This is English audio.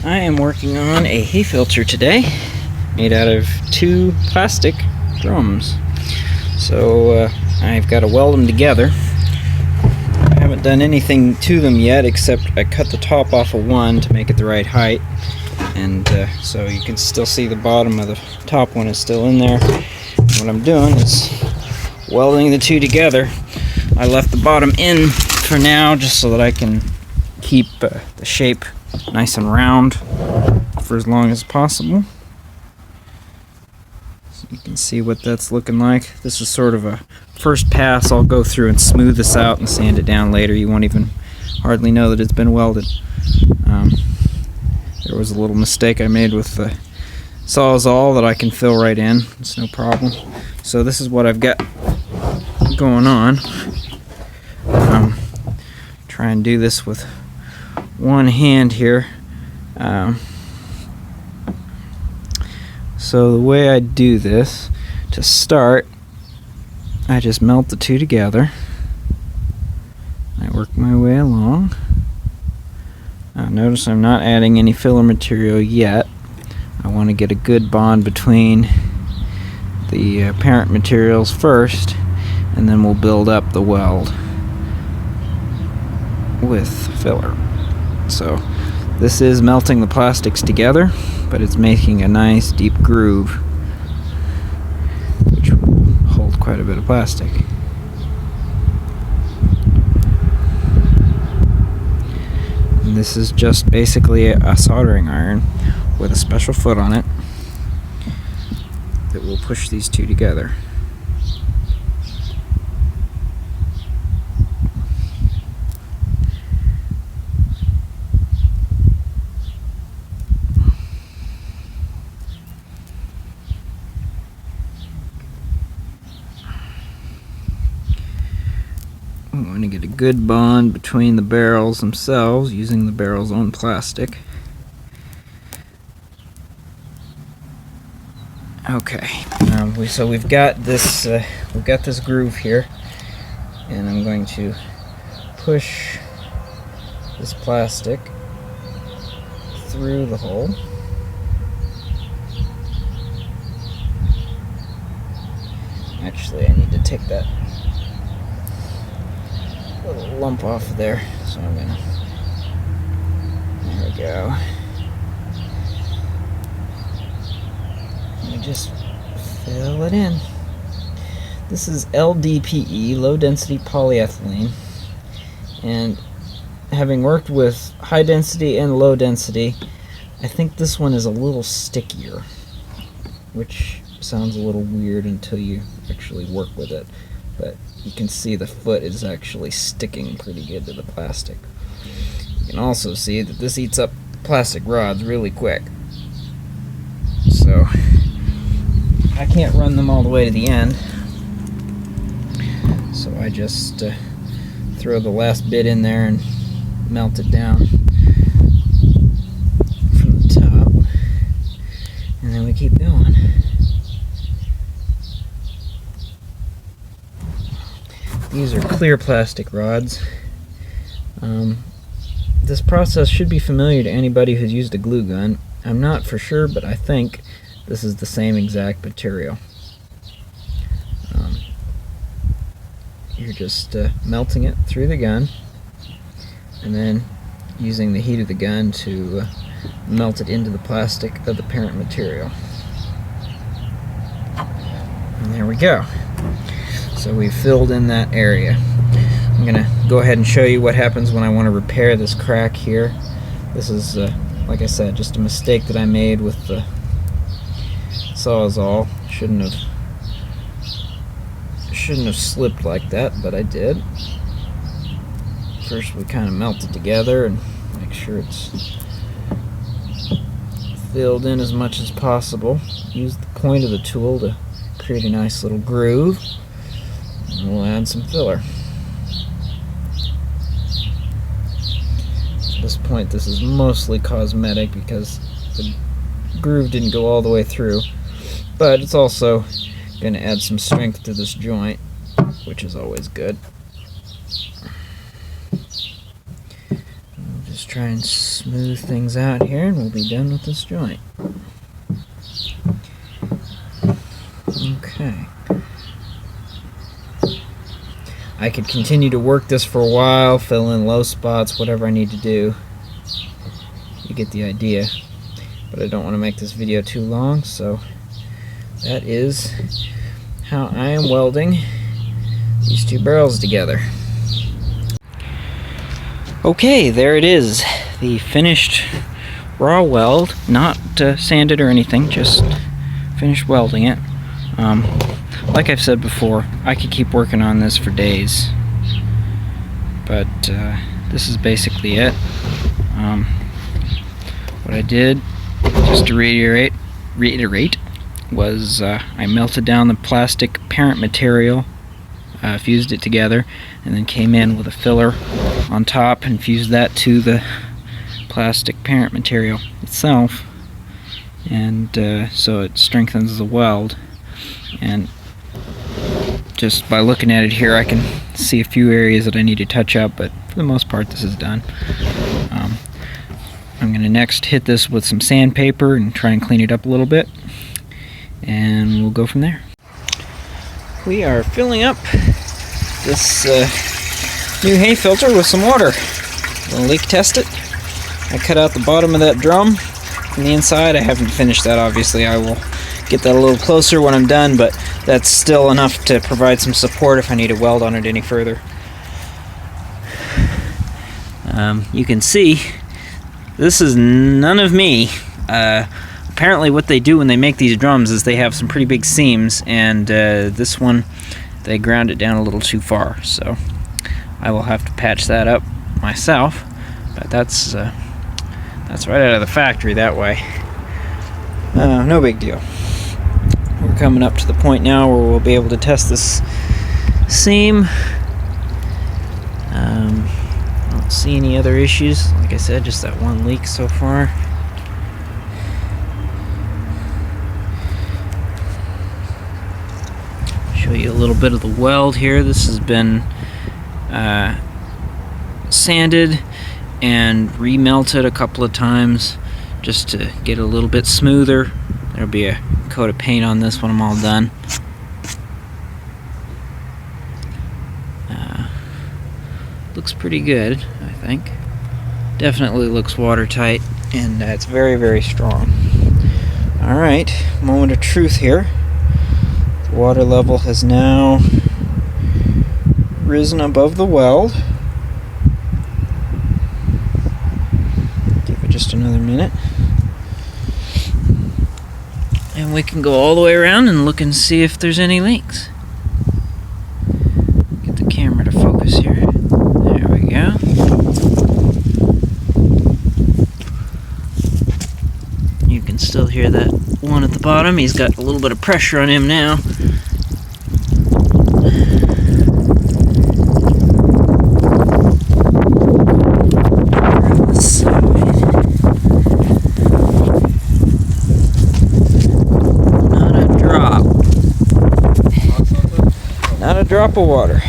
I am working on a hay filter today, made out of 2 plastic drums. So I've got to weld them together. I haven't done anything to them yet, except I cut the top off of one to make it the right height, and so you can still see the bottom of the top one is still in there. What I'm doing is welding the 2 together. I left the bottom in for now just so that I can keep the shape nice and round for as long as possible. So you can see what that's looking like. This is sort of a first pass. I'll go through and smooth this out and sand it down later. You won't even hardly know that it's been welded. There was a little mistake I made with the Sawzall that I can fill right in. It's no problem. So this is what I've got going on. Try and do this with one hand here. So the way I do this, to start, I just melt the 2 together. I work my way along. Notice I'm not adding any filler material yet. I want to get a good bond between the parent materials first, and then we'll build up the weld with filler. So this is melting the plastics together, but it's making a nice deep groove which will hold quite a bit of plastic. And this is just basically a soldering iron with a special foot on it that will push these 2 together. We want to get a good bond between the barrels themselves using the barrel's own plastic. Okay, so we've got this groove here, and I'm going to push this plastic through the hole. Actually, I need to take that little lump off of there, so I'm gonna, there we go. And just fill it in. This is LDPE, low density polyethylene, and having worked with high density and low density, I think this one is a little stickier, which sounds a little weird until you actually work with it, but you can see the foot is actually sticking pretty good to the plastic. You can also see that this eats up plastic rods really quick, so I can't run them all the way to the end, so I just throw the last bit in there and melt it down from the top, and then we keep going. These are clear plastic rods. This process should be familiar to anybody who's used a glue gun. I'm not for sure, but I think this is the same exact material. You're just melting it through the gun, and then using the heat of the gun to melt it into the plastic of the parent material. And there we go. So we've filled in that area. I'm going to go ahead and show you what happens when I want to repair this crack here. This is, like I said, just a mistake that I made with the Sawzall. Shouldn't have slipped like that, but I did. First we kind of melt it together and make sure it's filled in as much as possible. Use the point of the tool to create a nice little groove. And we'll add some filler. At this point, this is mostly cosmetic because the groove didn't go all the way through, but it's also going to add some strength to this joint, which is always good. Just try and smooth things out here and we'll be done with this joint. Okay. I could continue to work this for a while, fill in low spots, whatever I need to do. You get the idea. But I don't want to make this video too long, so that is how I am welding these two barrels together. Okay, there it is. The finished raw weld, not sanded or anything, just finished welding it. Like I've said before, I could keep working on this for days, but this is basically it. What I did, just to reiterate, was I melted down the plastic parent material, fused it together, and then came in with a filler on top and fused that to the plastic parent material itself, and so it strengthens the weld. And just by looking at it here, I can see a few areas that I need to touch up, but for the most part this is done. I'm going to next hit this with some sandpaper and try and clean it up a little bit, and we'll go from there. We are filling up this new hay filter with some water. We'll leak test it. I cut out the bottom of that drum from the inside. I haven't finished that, obviously. I will get that a little closer when I'm done, but that's still enough to provide some support if I need to weld on it any further. You can see this is none of me. Apparently what they do when they make these drums is they have some pretty big seams, and this one they ground it down a little too far, so I will have to patch that up myself, but that's right out of the factory that way. No big deal. We're coming up to the point now where we'll be able to test this seam. I don't see any other issues. Like I said, just that one leak so far. Show you a little bit of the weld here. This has been sanded and remelted a couple of times just to get a little bit smoother. There'll be a coat of paint on this when I'm all done. Looks pretty good, I think. Definitely looks watertight, and it's very, very strong. Alright, moment of truth here. The water level has now risen above the weld. Give it just another minute. And we can go all the way around and look and see if there's any leaks. Get the camera to focus here. There we go. You can still hear that one at the bottom. He's got a little bit of pressure on him now. Not a drop of water.